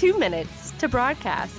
2 minutes to broadcast.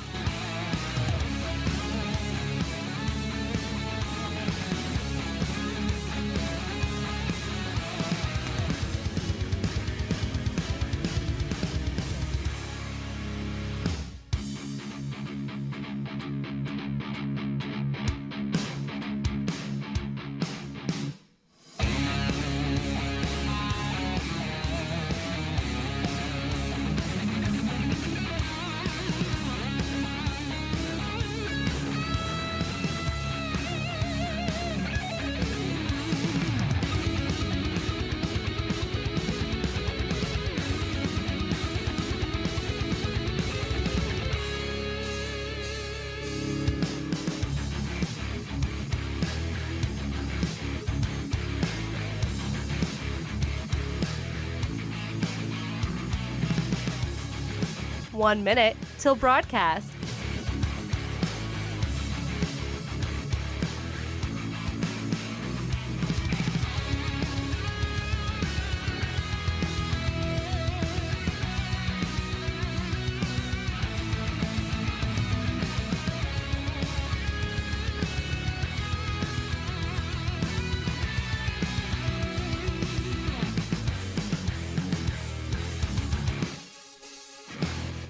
One minute till broadcast.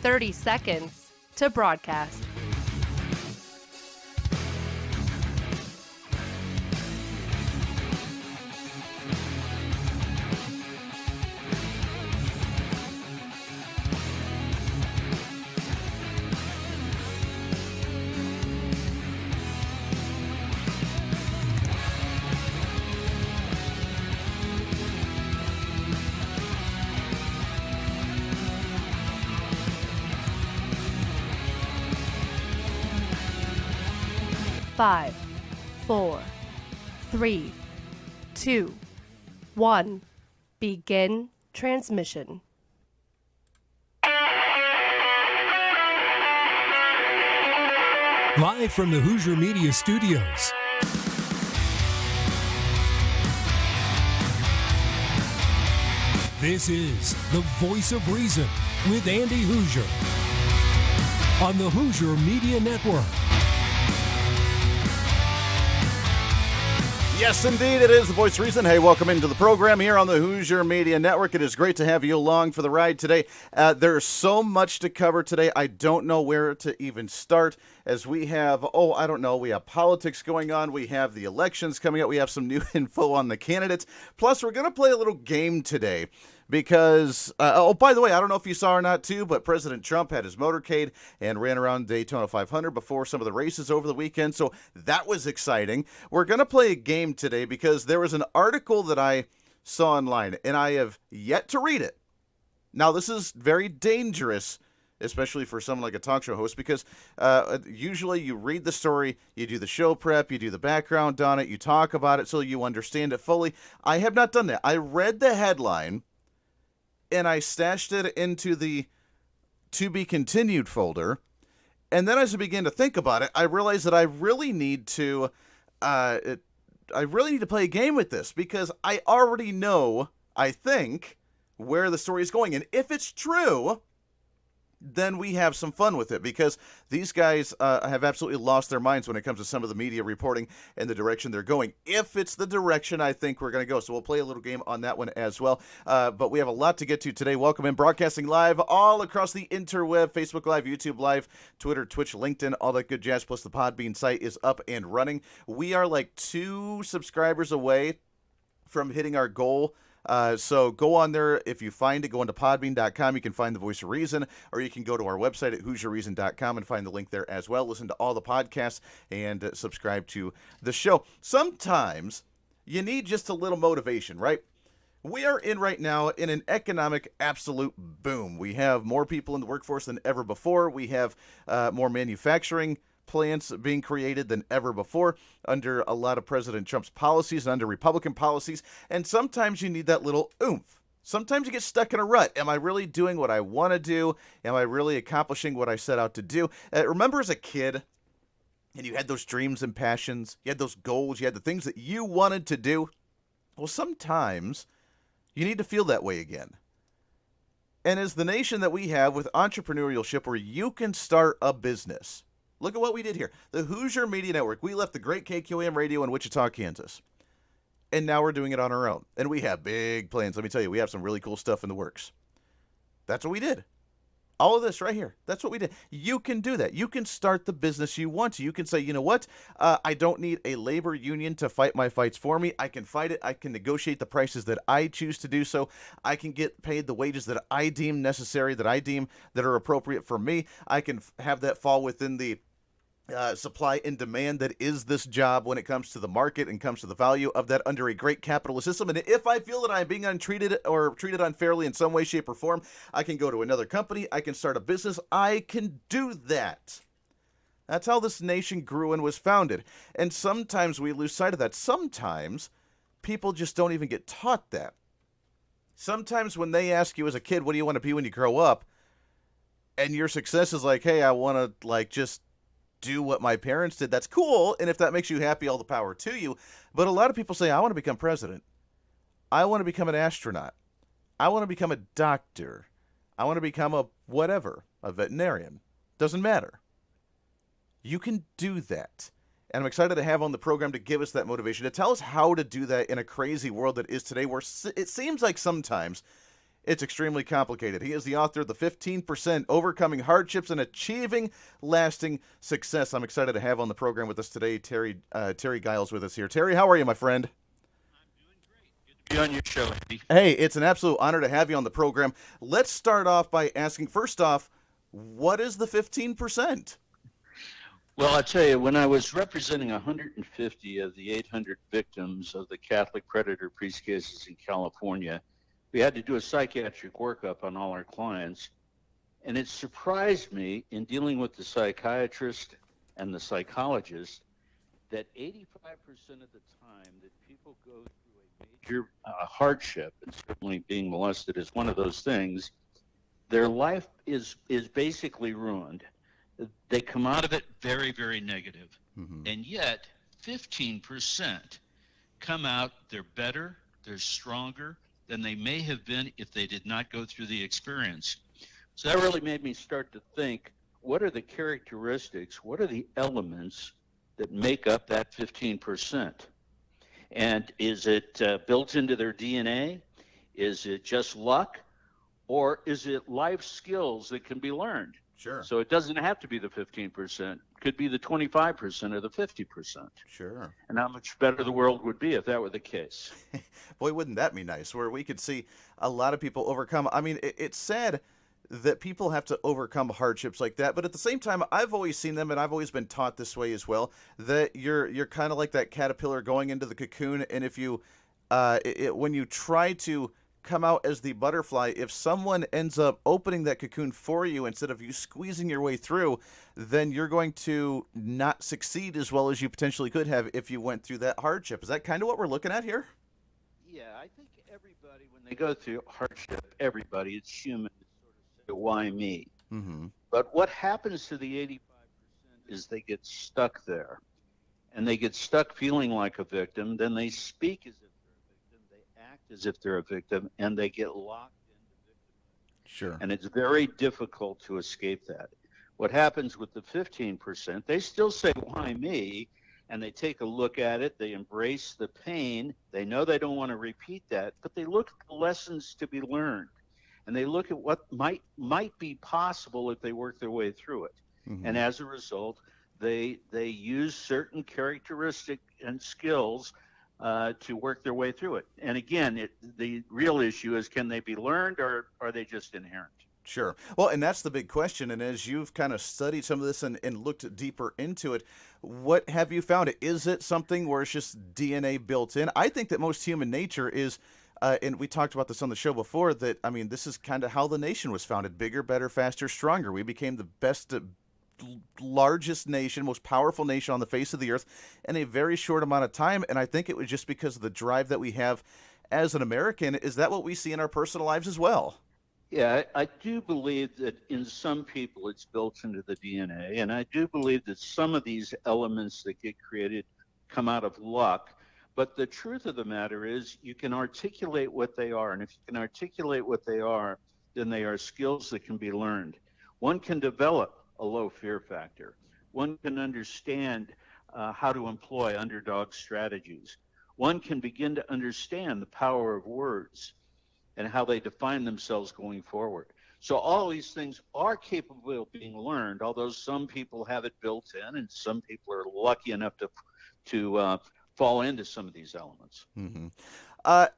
"30 seconds to broadcast." 5, 4, 3, 2, 1. Begin transmission. Live from the Hoosier Media Studios. This is the Voice of Reason with Andy Hoosier on the Hoosier Media Network. Yes, indeed, it is the Voice of Reason. Hey, welcome into the program here on the Hoosier Media Network. It is great to have you along for the ride today. There's so much to cover today. I don't know where to even start, as we have, we have politics going on. We have the elections coming up. We have some new info on the candidates. Plus, we're going to play a little game today. Because, by the way, I don't know if you saw or not, too, but President Trump had his motorcade and ran around Daytona 500 before some of the races over the weekend, so that was exciting. We're going to play a game today because there was an article that I saw online, and I have yet to read it. Now, this is very dangerous, especially for someone like a talk show host, because usually you read the story, you do the show prep, you do the background on it, you talk about it so you understand it fully. I have not done that. I read the headline, and I stashed it into the to be continued folder. And then as I began to think about it, I realized that I really need to play a game with this, because I already know, I think, where the story is going. And if it's true, then we have some fun with it, because these guys have absolutely lost their minds when it comes to some of the media reporting and the direction they're going, if it's the direction I think we're going to go. So we'll play a little game on that one as well. But we have a lot to get to today. Welcome in, broadcasting live all across the interweb, Facebook Live, YouTube Live, Twitter, Twitch, LinkedIn, all that good jazz, plus the Podbean site is up and running. We are like 2 subscribers away from hitting our goal. So go on there. If you find it, go into podbean.com. You can find the Voice of Reason, or you can go to our website at HoosierReason.com and find the link there as well. Listen to all the podcasts and subscribe to the show. Sometimes you need just a little motivation, right? We are right now in an economic absolute boom. We have more people in the workforce than ever before. We have more manufacturing plants being created than ever before under a lot of President Trump's policies and under Republican policies. And sometimes you need that little oomph. Sometimes you get stuck in a rut. Am I really doing what I want to do? Am I really accomplishing what I set out to do? Remember as a kid, and you had those dreams and passions, you had those goals, you had the things that you wanted to do? Well, sometimes you need to feel that way again. And as the nation that we have with entrepreneurship, where you can start a business. Look at what we did here. The Hoosier Media Network. We left the great KQAM radio in Wichita, Kansas. And now we're doing it on our own. And we have big plans. Let me tell you, we have some really cool stuff in the works. That's what we did. All of this right here. That's what we did. You can do that. You can start the business you want to. You can say, you know what? I don't need a labor union to fight my fights for me. I can fight it. I can negotiate the prices that I choose to do so. I can get paid the wages that I deem necessary, that I deem that are appropriate for me. I can have that fall within the supply and demand that is this job when it comes to the market and comes to the value of that under a great capitalist system. And if I feel that I'm being untreated or treated unfairly in some way, shape, or form, I can go to another company. I can start a business. I can do that. That's how this nation grew and was founded. And sometimes we lose sight of that. Sometimes people just don't even get taught that. Sometimes when they ask you as a kid, what do you want to be when you grow up? And your success is like, hey, I want to just do what my parents did. That's cool, and if that makes you happy, all the power to you. But a lot of people say, I want to become president. I want to become an astronaut. I want to become a doctor. I want to become a whatever, a veterinarian. Doesn't matter. You can do that. And I'm excited to have on the program to give us that motivation, to tell us how to do that in a crazy world that is today, where it seems like sometimes it's extremely complicated. He is the author of The 15%, Overcoming Hardships and Achieving Lasting Success. I'm excited to have on the program with us today Terry Giles with us here. Terry, how are you, my friend? I'm doing great. Good to be on your show, Andy. Hey, it's an absolute honor to have you on the program. Let's start off by asking, first off, what is the 15%? Well, I tell you, when I was representing 150 of the 800 victims of the Catholic predator priest cases in California, we had to do a psychiatric workup on all our clients. And it surprised me in dealing with the psychiatrist and the psychologist that 85% of the time that people go through a major hardship, and certainly being molested is one of those things, their life is basically ruined. They come out of it very, very negative. And yet 15% come out, they're better, they're stronger than they may have been if they did not go through the experience. So that really made me start to think, what are the characteristics, what are the elements that make up that 15%? And is it built into their DNA? Is it just luck? Or is it life skills that can be learned? Sure. So it doesn't have to be the 15%. It could be the 25% or the 50%. Sure. And how much better the world would be if that were the case. Boy, wouldn't that be nice, where we could see a lot of people overcome. I mean, it's sad that people have to overcome hardships like that, but at the same time, I've always seen them, and I've always been taught this way as well, that you're kind of like that caterpillar going into the cocoon, and if you when you try to come out as the butterfly, if someone ends up opening that cocoon for you instead of you squeezing your way through, then you're going to not succeed as well as you potentially could have if you went through that hardship. Is that kind of what we're looking at here? Yeah, I think everybody, when they go through hardship, everybody, it's human to sort of say, why me? Mm-hmm. But what happens to the 85% is they get stuck there. And they get stuck feeling like a victim. Then they speak as if they're a victim. They act as if they're a victim. And they get locked into victimhood. Sure. And it's very difficult to escape that. What happens with the 15%, they still say, why me? And they take a look at it. They embrace the pain. They know they don't want to repeat that, but they look at the lessons to be learned. And they look at what might be possible if they work their way through it. Mm-hmm. And as a result, they use certain characteristic and skills to work their way through it. And again, the real issue is, can they be learned, or are they just inherent? Sure. Well, and that's the big question. And as you've kind of studied some of this and looked deeper into it, what have you found? Is it something where it's just DNA built in? I think that most human nature is, and we talked about this on the show before, that, I mean, this is kind of how the nation was founded. Bigger, better, faster, stronger. We became the best, largest nation, most powerful nation on the face of the earth in a very short amount of time. And I think it was just because of the drive that we have as an American. Is that what we see in our personal lives as well? Yeah, I do believe that in some people it's built into the DNA, and I do believe that some of these elements that get created come out of luck. But the truth of the matter is, you can articulate what they are, and if you can articulate what they are, then they are skills that can be learned. One can develop a low fear factor. One can understand how to employ underdog strategies. One can begin to understand the power of words and how they define themselves going forward. So all these things are capable of being learned, although some people have it built in, and some people are lucky enough to fall into some of these elements. Mm-hmm.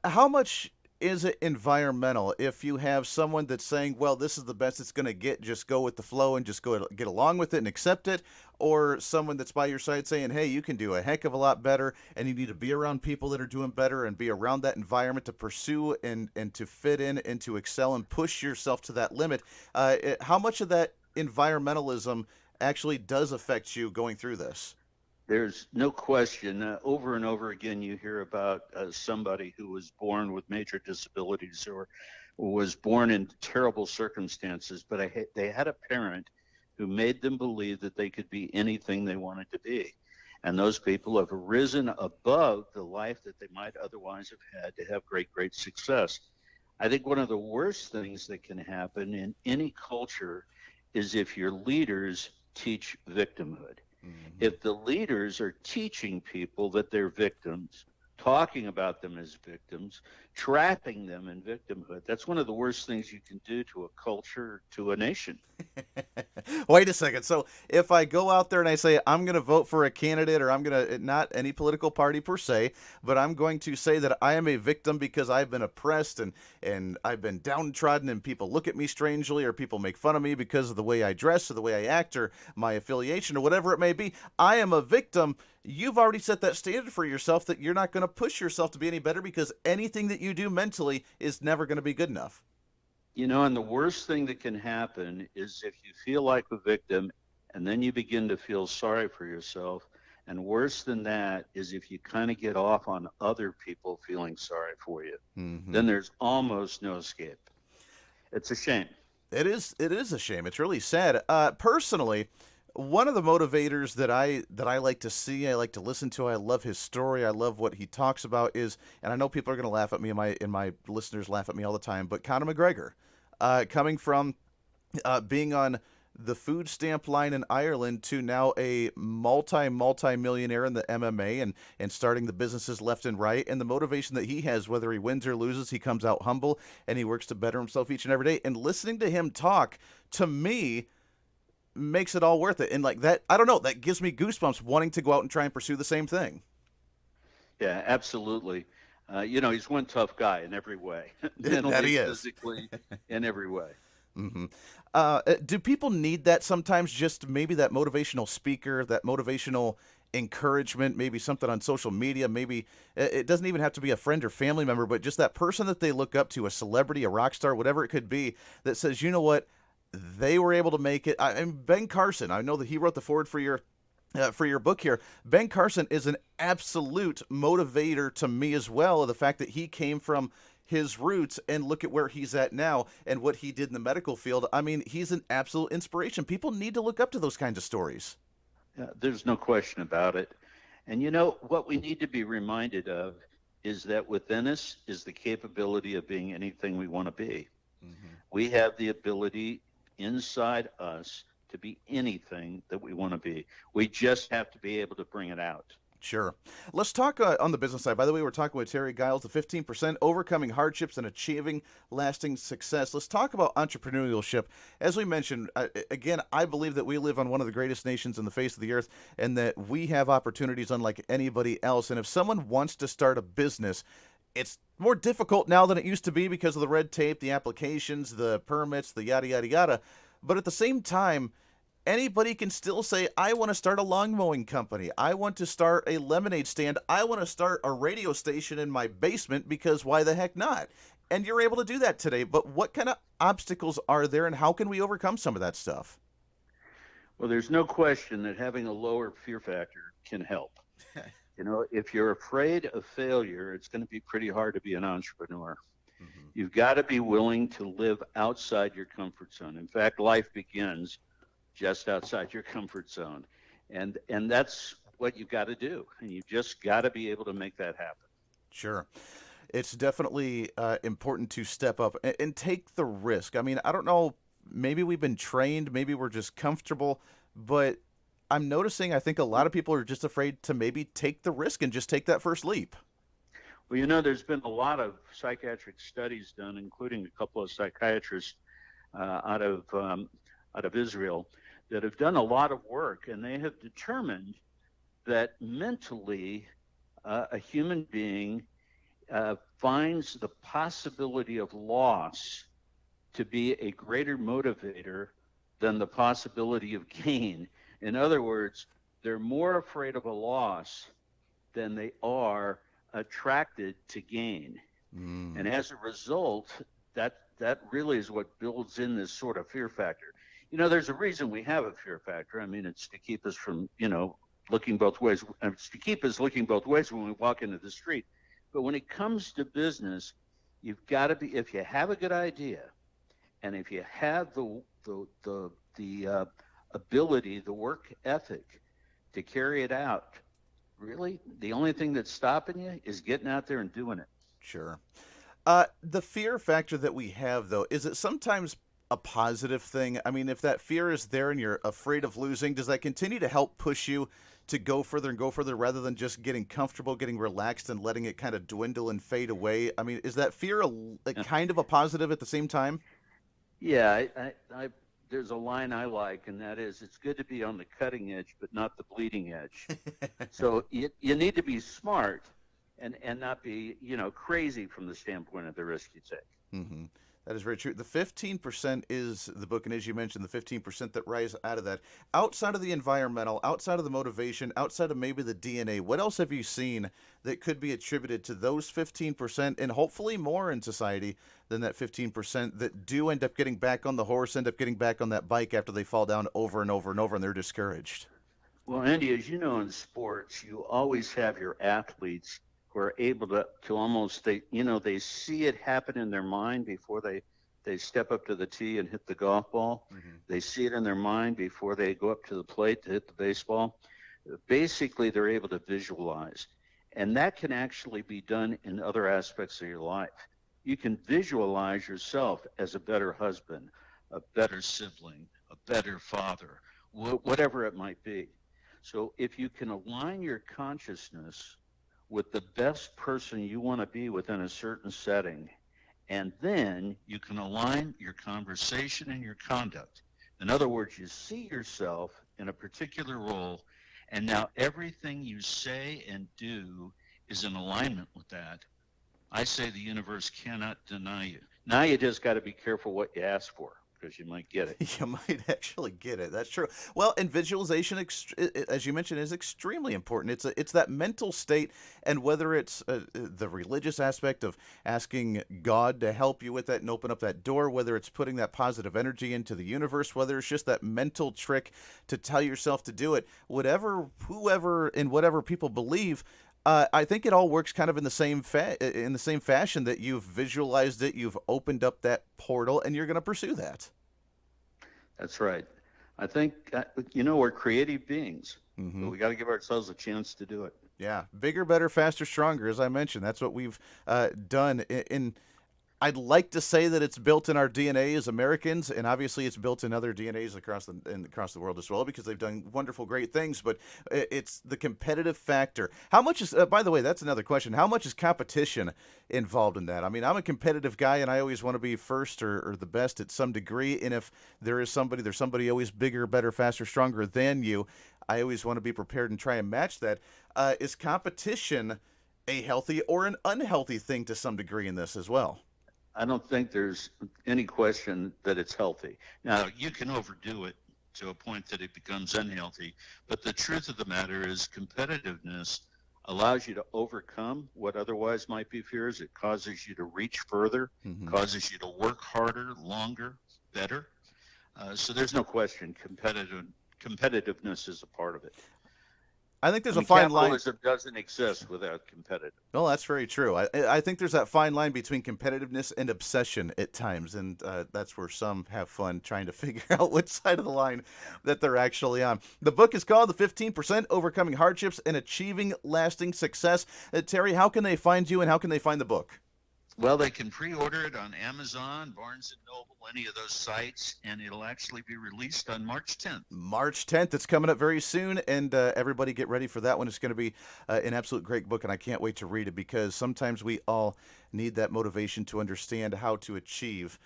How much is it environmental? If you have someone that's saying, well, this is the best it's going to get, just go with the flow and just get along with it and accept it, or someone that's by your side saying, hey, you can do a heck of a lot better, and you need to be around people that are doing better and be around that environment to pursue and to fit in and to excel and push yourself to that limit. How much of that environmentalism actually does affect you going through this? There's no question. Over and over again, you hear about somebody who was born with major disabilities or was born in terrible circumstances, but they had a parent who made them believe that they could be anything they wanted to be. And those people have risen above the life that they might otherwise have had to have great, great success. I think one of the worst things that can happen in any culture is if your leaders teach victimhood. Mm-hmm. If the leaders are teaching people that they're victims, talking about them as victims, trapping them in victimhood, that's one of the worst things you can do to a culture, to a nation. Wait a second. So if I go out there and I say, I'm going to vote for a candidate, or I'm going to, not any political party per se, but I'm going to say that I am a victim because I've been oppressed and I've been downtrodden and people look at me strangely, or people make fun of me because of the way I dress or the way I act or my affiliation or whatever it may be, I am a victim. You've already set that standard for yourself that you're not going to push yourself to be any better, because anything that you do mentally is never going to be good enough. You know, and the worst thing that can happen is if you feel like a victim and then you begin to feel sorry for yourself And worse than that is if you kind of get off on other people feeling sorry for you, then there's almost no escape. It's a shame. It is. It is a shame. It's really sad. Personally, one of the motivators that I like to see, I like to listen to, I love his story, I love what he talks about is, and I know people are going to laugh at me, and my listeners laugh at me all the time, but Conor McGregor, coming from being on the food stamp line in Ireland to now a multi-millionaire in the MMA and starting the businesses left and right, and the motivation that he has, whether he wins or loses, he comes out humble and he works to better himself each and every day. And listening to him talk, to me, makes it all worth it. And like that, I don't know, that gives me goosebumps wanting to go out and try and pursue the same thing. Yeah, absolutely. He's one tough guy in every way, mentally, That he is. physically, in every way. hmm do people need that sometimes? Just maybe that motivational speaker, that motivational encouragement, maybe something on social media, maybe it doesn't even have to be a friend or family member, but just that person that they look up to, a celebrity, a rock star, whatever it could be, that says, you know what, they were able to make it. And Ben Carson, I know that he wrote the foreword for your book here. Ben Carson is an absolute motivator to me as well. The fact that he came from his roots and look at where he's at now and what he did in the medical field. I mean, he's an absolute inspiration. People need to look up to those kinds of stories. There's no question about it. And what we need to be reminded of is that within us is the capability of being anything we want to be. We have the ability inside us to be anything that we want to be. We just have to be able to bring it out. Sure. Let's talk on the business side. By the way, we're talking with Terry Giles, the 15%, overcoming hardships and achieving lasting success. Let's talk about entrepreneurship. As we mentioned, again, I believe that we live on one of the greatest nations in the face of the earth and that we have opportunities unlike anybody else. And if someone wants to start a business, it's more difficult now than it used to be because of the red tape, the applications, the permits, the yada, yada, yada. But at the same time, anybody can still say, I want to start a lawn mowing company. I want to start a lemonade stand. I want to start a radio station in my basement because why the heck not? And you're able to do that today. But what kind of obstacles are there and how can we overcome some of that stuff? Well, there's no question that having a lower fear factor can help. If you're afraid of failure, it's going to be pretty hard to be an entrepreneur. You've got to be willing to live outside your comfort zone. In fact, life begins just outside your comfort zone. And that's what you've got to do. And you've just got to be able to make that happen. Sure. It's definitely important to step up and take the risk. I mean, I don't know, maybe we've been trained, maybe we're just comfortable, but I'm noticing I think a lot of people are just afraid to maybe take the risk and just take that first leap. Well, there's been a lot of psychiatric studies done, including a couple of psychiatrists out of Israel that have done a lot of work, and they have determined that mentally a human being finds the possibility of loss to be a greater motivator than the possibility of gain. In other words, they're more afraid of a loss than they are attracted to gain. And as a result, that really is what builds in this sort of fear factor. There's a reason we have a fear factor. I mean, it's to keep us from, looking both ways. It's to keep us looking both ways when we walk into the street. But when it comes to business, you've got to be, if you have a good idea, and if you have the ability, the work ethic to carry it out, really, the only thing that's stopping you is getting out there and doing it. Sure. The fear factor that we have, though, is it sometimes a positive thing? I mean, if that fear is there and you're afraid of losing, does that continue to help push you to go further and go further rather than just getting comfortable, getting relaxed and letting it kind of dwindle and fade away? I mean, is that fear a kind of a positive at the same time? Yeah, I there's a line I like, and that is, it's good to be on the cutting edge, but not the bleeding edge. So you need to be smart and not be, crazy from the standpoint of the risk you take. Mm-hmm. That is very true. The 15% is the book, and as you mentioned, the 15% that rise out of that. Outside of the environmental, outside of the motivation, outside of maybe the DNA, what else have you seen that could be attributed to those 15% and hopefully more in society than that 15% that do end up getting back on the horse, end up getting back on that bike after they fall down over and over and over and they're discouraged? Well, Andy, as you know, in sports, you always have your athletes who are able to almost, they see it happen in their mind before they step up to the tee and hit the golf ball. Mm-hmm. They see it in their mind before they go up to the plate to hit the baseball. Basically, they're able to visualize. And that can actually be done in other aspects of your life. You can visualize yourself as a better husband, a better sibling, a better father, whatever it might be. So if you can align your consciousness with the best person you want to be within a certain setting, and then you can align your conversation and your conduct. In other words, you see yourself in a particular role, and now everything you say and do is in alignment with that. I say the universe cannot deny you. Now you just got to be careful what you ask for, because you might get it. You might actually get it. That's true. Well, and visualization, as you mentioned, is extremely important. It's that mental state, and whether it's the religious aspect of asking God to help you with that and open up that door, whether it's putting that positive energy into the universe, whether it's just that mental trick to tell yourself to do it, whoever and whatever people believe. I think it all works kind of in the same fashion that you've visualized it, you've opened up that portal, and you're going to pursue that. That's right. I think, we're creative beings. Mm-hmm. But we got to give ourselves a chance to do it. Yeah, bigger, better, faster, stronger, as I mentioned. That's what we've done I'd like to say that it's built in our DNA as Americans, and obviously it's built in other DNAs across the world as well, because they've done wonderful, great things. But it's the competitive factor. How much is, by the way, that's another question. How much is competition involved in that? I mean, I'm a competitive guy, and I always want to be first or the best at some degree. And if there's somebody always bigger, better, faster, stronger than you, I always want to be prepared and try and match that. Is competition a healthy or an unhealthy thing to some degree in this as well? I don't think there's any question that it's healthy. Now, you can overdo it to a point that it becomes unhealthy, but the truth of the matter is competitiveness allows you to overcome what otherwise might be fears. It causes you to reach further, Mm-hmm. causes you to work harder, longer, better. So there's no question competitiveness is a part of it. I think there's a fine line. Capitalism doesn't exist without competitive. Well, that's very true. I think there's that fine line between competitiveness and obsession at times, and that's where some have fun trying to figure out which side of the line that they're actually on. The book is called The 15% Overcoming Hardships and Achieving Lasting Success. Terry, how can they find you, and how can they find the book? Well, they can pre-order it on Amazon, Barnes & Noble, any of those sites, and it'll actually be released on March 10th. March 10th. It's coming up very soon, and everybody get ready for that one. It's going to be an absolute great book, and I can't wait to read it, because sometimes we all need that motivation to understand how to achieve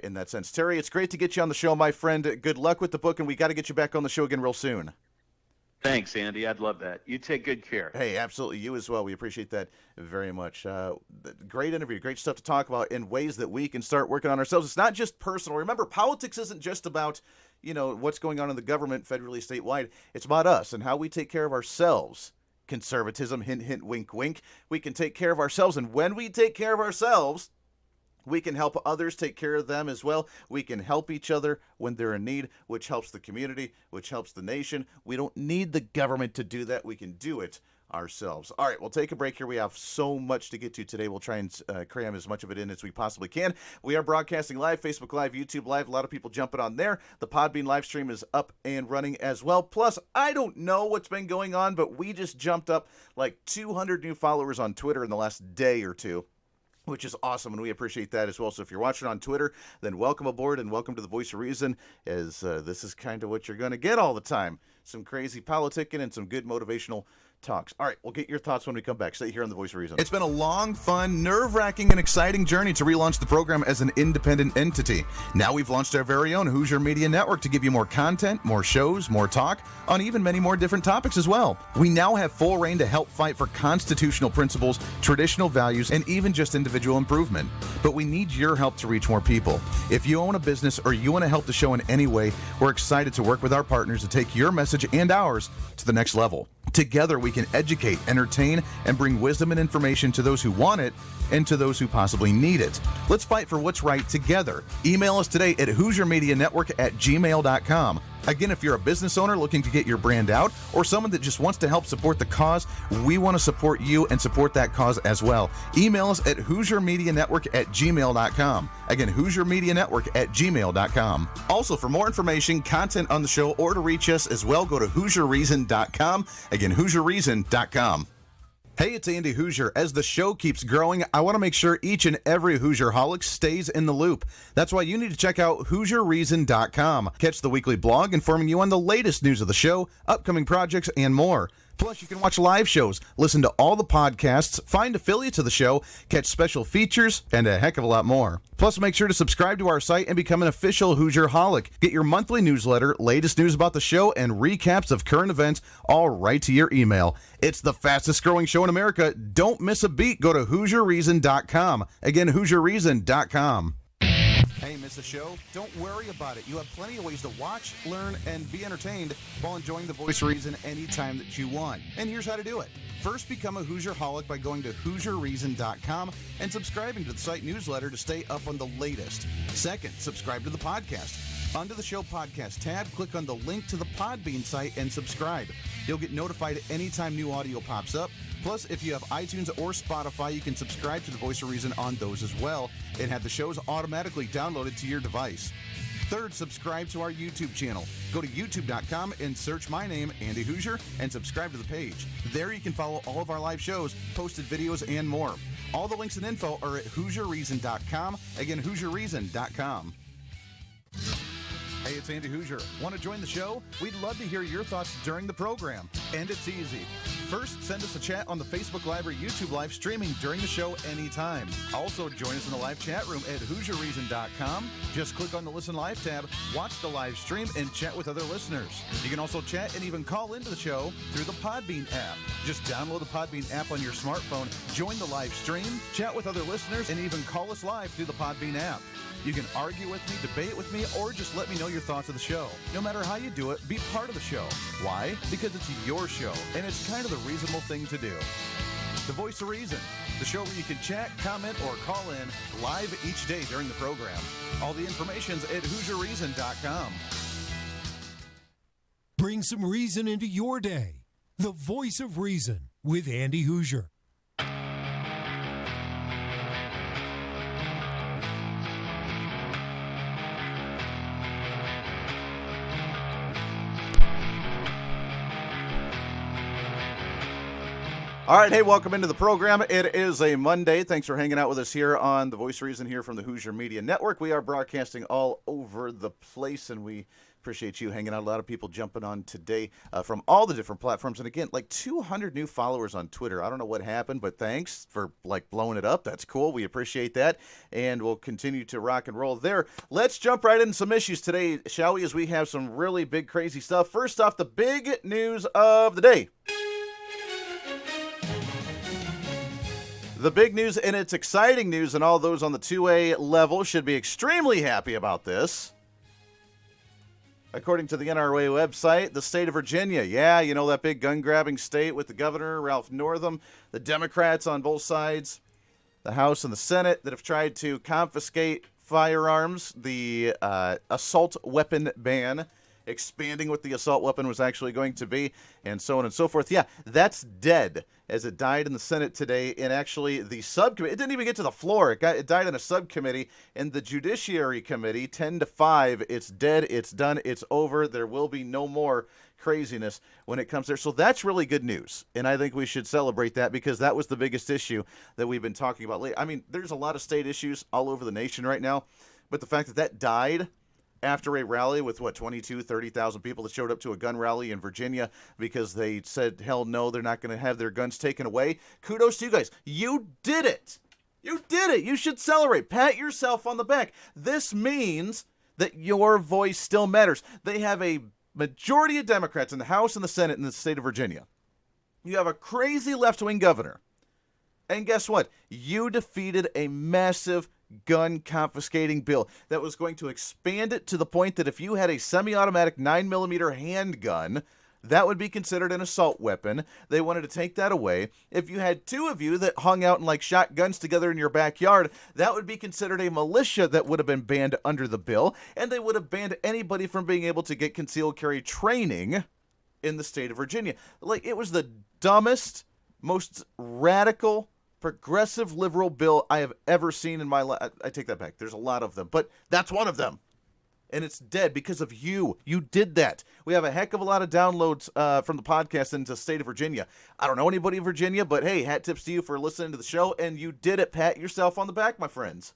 in that sense. Terry, it's great to get you on the show, my friend. Good luck with the book, and we got to get you back on the show again real soon. Thanks, Andy. I'd love that. You take good care. Hey, absolutely. You as well. We appreciate that very much. Great interview. Great stuff to talk about in ways that we can start working on ourselves. It's not just personal. Remember, politics isn't just about, what's going on in the government, federally, statewide. It's about us and how we take care of ourselves. Conservatism, hint, hint, wink, wink. We can take care of ourselves. And when we take care of ourselves, we can help others take care of them as well. We can help each other when they're in need, which helps the community, which helps the nation. We don't need the government to do that. We can do it ourselves. All right, we'll take a break here. We have so much to get to today. We'll try and cram as much of it in as we possibly can. We are broadcasting live, Facebook Live, YouTube Live. A lot of people jumping on there. The Podbean live stream is up and running as well. Plus, I don't know what's been going on, but we just jumped up like 200 new followers on Twitter in the last day or two, which is awesome, and we appreciate that as well. So if you're watching on Twitter, then welcome aboard and welcome to the Voice of Reason, as this is kind of what you're going to get all the time. Some crazy politicking and some good motivational talks. All right, we'll get your thoughts when we come back. Stay here on the Voice of Reason. It's been a long, fun, nerve-wracking, and exciting journey to relaunch the program as an independent entity. Now we've launched our very own Hoosier Media Network to give you more content, more shows, more talk, on even many more different topics as well. We now have full reign to help fight for constitutional principles, traditional values, and even just individual improvement. But we need your help to reach more people. If you own a business or you want to help the show in any way, we're excited to work with our partners to take your message and ours to the next level. Together, we can educate, entertain, and bring wisdom and information to those who want it and to those who possibly need it. Let's fight for what's right together. Email us today at HoosierMediaNetwork@gmail.com. Again, if you're a business owner looking to get your brand out or someone that just wants to help support the cause, we want to support you and support that cause as well. Email us at HoosierMediaNetwork@gmail.com. Again, HoosierMediaNetwork@gmail.com. Also, for more information, content on the show, or to reach us as well, go to HoosierReason.com. Again, HoosierReason.com. Hey, it's Andy Hoosier. As the show keeps growing, I want to make sure each and every Hoosierholic stays in the loop. That's why you need to check out HoosierReason.com. Catch the weekly blog informing you on the latest news of the show, upcoming projects, and more. Plus, you can watch live shows, listen to all the podcasts, find affiliates of the show, catch special features, and a heck of a lot more. Plus, make sure to subscribe to our site and become an official Hoosierholic. Get your monthly newsletter, latest news about the show, and recaps of current events all right to your email. It's the fastest growing show in America. Don't miss a beat. Go to HoosierReason.com. Again, HoosierReason.com. Hey, miss the show? Don't worry about it. You have plenty of ways to watch, learn, and be entertained while enjoying The Voice of Reason anytime that you want. And here's how to do it. First, become a Hoosierholic by going to HoosierReason.com and subscribing to the site newsletter to stay up on the latest. Second, subscribe to the podcast. Under the show podcast tab, click on the link to the Podbean site and subscribe. You'll get notified anytime new audio pops up. Plus, if you have iTunes or Spotify, you can subscribe to The Voice of Reason on those as well and have the shows automatically downloaded to your device. Third, subscribe to our YouTube channel. Go to youtube.com and search my name, Andy Hoosier, and subscribe to the page. There you can follow all of our live shows, posted videos, and more. All the links and info are at HoosierReason.com. Again, HoosierReason.com. Hey, it's Andy Hoosier. Want to join the show? We'd love to hear your thoughts during the program. And it's easy. First, send us a chat on the Facebook Live or YouTube Live streaming during the show anytime. Also, join us in the live chat room at HoosierReason.com. Just click on the Listen Live tab, watch the live stream, and chat with other listeners. You can also chat and even call into the show through the Podbean app. Just download the Podbean app on your smartphone, join the live stream, chat with other listeners, and even call us live through the Podbean app. You can argue with me, debate with me, or just let me know your thoughts of the show. No matter how you do it, be part of the show. Why? Because it's your show, and it's kind of the reasonable thing to do. The Voice of Reason, the show where you can chat, comment, or call in live each day during the program. All the information's at HoosierReason.com. Bring some reason into your day. The Voice of Reason with Andy Hoosier. All right, hey, welcome into the program. It is a Monday. Thanks for hanging out with us here on The Voice of Reason here from the Hoosier Media Network. We are broadcasting all over the place, and we appreciate you hanging out. A lot of people jumping on today from all the different platforms. And again, like 200 new followers on Twitter. I don't know what happened, but thanks for blowing it up. That's cool. We appreciate that. And we'll continue to rock and roll there. Let's jump right into some issues today, shall we, as we have some really big, crazy stuff. First off, the big news of the day. The big news, and it's exciting news, and all those on the 2A level should be extremely happy about this. According to the NRA website, the state of Virginia, that big gun-grabbing state with the governor, Ralph Northam, the Democrats on both sides, the House and the Senate that have tried to confiscate firearms, the assault weapon ban, expanding what the assault weapon was actually going to be, and so on and so forth. Yeah, that's dead, as it died in the Senate today. And actually, the subcommittee, it didn't even get to the floor. It died in a subcommittee in the Judiciary Committee, 10-5. It's dead. It's done. It's over. There will be no more craziness when it comes there. So that's really good news. And I think we should celebrate that, because that was the biggest issue that we've been talking about lately. I mean, there's a lot of state issues all over the nation right now, but the fact that that died after a rally with, 30,000 people that showed up to a gun rally in Virginia because they said, hell no, they're not going to have their guns taken away. Kudos to you guys. You did it. You did it. You should celebrate. Pat yourself on the back. This means that your voice still matters. They have a majority of Democrats in the House and the Senate in the state of Virginia. You have a crazy left-wing governor. And guess what? You defeated a massive gun confiscating bill that was going to expand it to the point that if you had a semi-automatic 9mm handgun, that would be considered an assault weapon. They wanted to take that away. If you had two of you that hung out and like shot guns together in your backyard, that would be considered a militia that would have been banned under the bill, and they would have banned anybody from being able to get concealed carry training in the state of Virginia. Like, it was the dumbest, most radical, progressive liberal bill I have ever seen in my life. I take that back. There's a lot of them, but that's one of them. And it's dead because of you. You did that. We have a heck of a lot of downloads from the podcast into the state of Virginia. I don't know anybody in Virginia, but hey, hat tips to you for listening to the show, and you did it. Pat yourself on the back, my friends.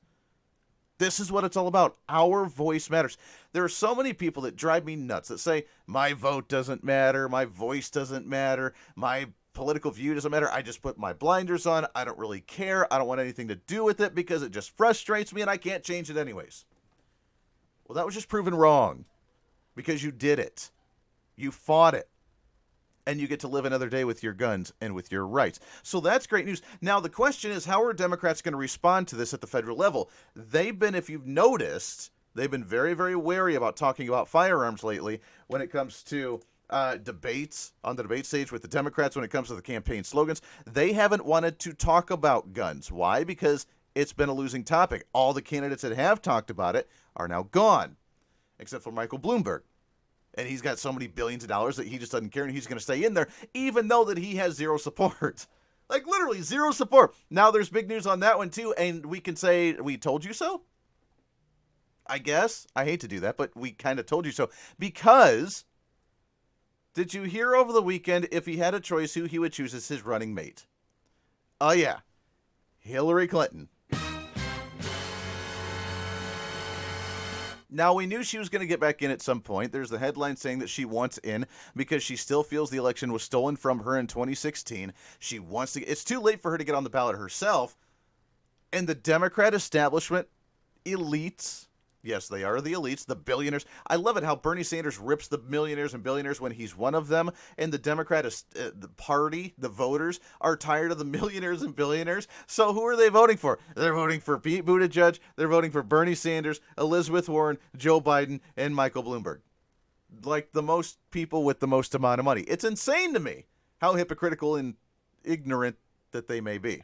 This is what it's all about. Our voice matters. There are so many people that drive me nuts that say, my vote doesn't matter, my voice doesn't matter, my political view doesn't matter. I just put my blinders on. I don't really care. I don't want anything to do with it because it just frustrates me and I can't change it anyways. Well, that was just proven wrong because you did it. You fought it. And you get to live another day with your guns and with your rights. So that's great news. Now, the question is, how are Democrats going to respond to this at the federal level? They've been, if you've noticed, they've been very, very wary about talking about firearms lately when it comes to debates on the debate stage with the Democrats, when it comes to the campaign slogans. They haven't wanted to talk about guns. Why? Because it's been a losing topic. All the candidates that have talked about it are now gone, except for Michael Bloomberg. And he's got so many billions of dollars that he just doesn't care, and he's going to stay in there, even though that he has zero support. Like, literally zero support. Now there's big news on that one, too, and we can say, we told you so? I guess. I hate to do that, but we kind of told you so. Because, did you hear over the weekend, if he had a choice, who he would choose as his running mate? Oh, yeah. Hillary Clinton. Now, we knew she was going to get back in at some point. There's the headline saying that she wants in because she still feels the election was stolen from her in 2016. She wants to. It's too late for her to get on the ballot herself. And the Democrat establishment, elites, yes, they are the elites, the billionaires. I love it how Bernie Sanders rips the millionaires and billionaires when he's one of them. And the Democrat the party, the voters, are tired of the millionaires and billionaires. So who are they voting for? They're voting for Pete Buttigieg. They're voting for Bernie Sanders, Elizabeth Warren, Joe Biden, and Michael Bloomberg. Like the most people with the most amount of money. It's insane to me how hypocritical and ignorant that they may be.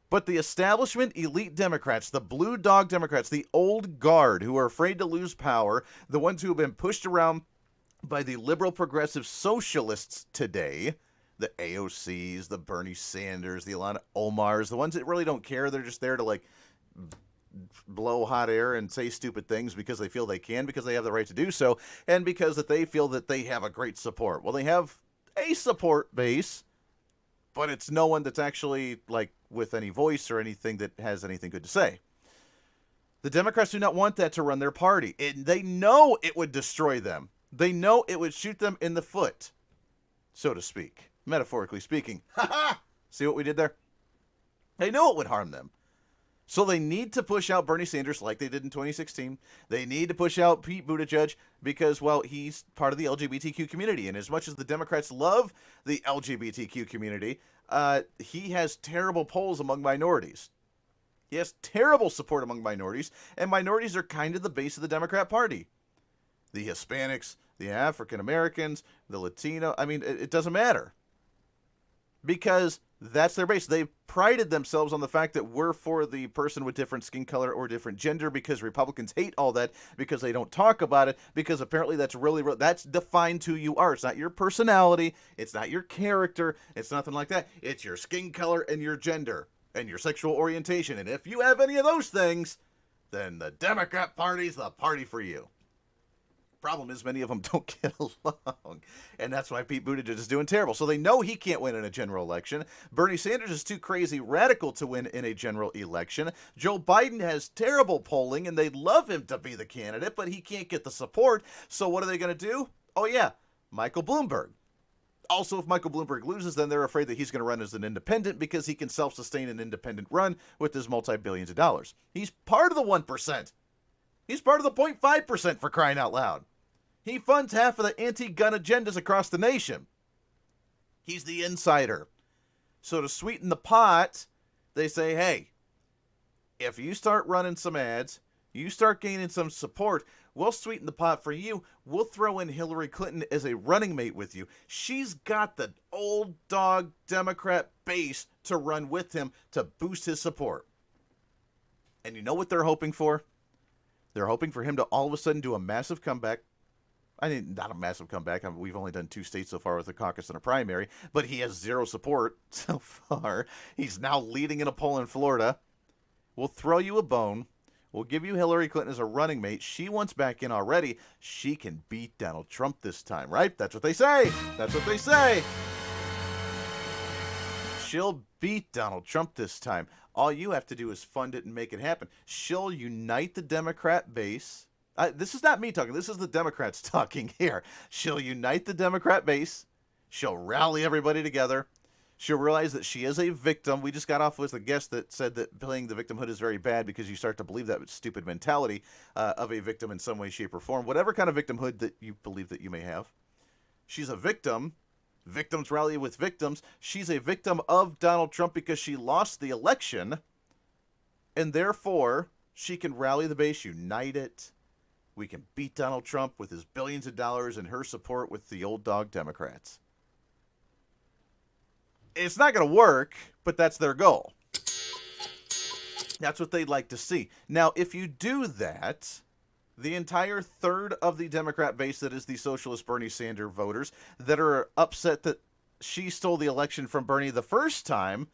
But the establishment elite Democrats, the blue dog Democrats, the old guard who are afraid to lose power, the ones who have been pushed around by the liberal progressive socialists today, the AOCs, the Bernie Sanders, the Ilhan Omars, the ones that really don't care. They're just there to like blow hot air and say stupid things because they feel they can, because they have the right to do so, and because that they feel that they have a great support. Well, they have a support base, but it's no one that's actually like with any voice or anything that has anything good to say. The Democrats do not want that to run their party. They know it would destroy them. They know it would shoot them in the foot, so to speak, metaphorically speaking. See what we did there? They know it would harm them. So they need to push out Bernie Sanders like they did in 2016. They need to push out Pete Buttigieg because, well, he's part of the LGBTQ community. And as much as the Democrats love the LGBTQ community, he has terrible polls among minorities. He has terrible support among minorities, and minorities are kind of the base of the Democrat Party. The Hispanics, the African Americans, the Latino, I mean, it doesn't matter. Because that's their base. They prided themselves on the fact that we're for the person with different skin color or different gender, because Republicans hate all that because they don't talk about it, because apparently that's that's defined who you are. It's not your personality. It's not your character. It's nothing like that. It's your skin color and your gender and your sexual orientation. And if you have any of those things, then the Democrat Party's the party for you. Problem is, many of them don't get along, and that's why Pete Buttigieg is doing terrible. So they know he can't win in a general election. Bernie Sanders is too crazy radical to win in a general election. Joe Biden has terrible polling, and they'd love him to be the candidate, but he can't get the support. So what are they going to do? Oh, yeah, Michael Bloomberg. Also, if Michael Bloomberg loses, then they're afraid that he's going to run as an independent because he can self-sustain an independent run with his multi-billions of dollars. He's part of the 1%. He's part of the 0.5%, for crying out loud. He funds half of the anti-gun agendas across the nation. He's the insider. So to sweeten the pot, they say, hey, if you start running some ads, You start gaining some support, we'll sweeten the pot for you. We'll throw in Hillary Clinton as a running mate with you. She's got the old dog Democrat base to run with him to boost his support. And you know what they're hoping for? They're hoping for him to all of a sudden do a massive comeback. I mean, not a massive comeback. We've only done 2 states so far with a caucus and a primary, but he has 0 support so far. He's now leading in a poll in Florida. We'll throw you a bone. We'll give you Hillary Clinton as a running mate. She wants back in already. She can beat Donald Trump this time, right? That's what they say. That's what they say. She'll beat Donald Trump this time. All you have to do is fund it and make it happen. She'll unite the Democrat base. This is not me talking. This is the Democrats talking here. She'll unite the Democrat base. She'll rally everybody together. She'll realize that she is a victim. We just got off with a guest that said that playing the victimhood is very bad because you start to believe that stupid mentality of a victim in some way, shape, or form. Whatever kind of victimhood that you believe that you may have. She's a victim. Victims rally with victims. She's a victim of Donald Trump because she lost the election. And therefore, she can rally the base, unite it. We can beat Donald Trump with his billions of dollars and her support with the old dog Democrats. It's not going to work, but that's their goal. That's what they'd like to see. Now, if you do that, the entire third of the Democrat base that is the socialist Bernie Sanders voters that are upset that she stole the election from Bernie the first time,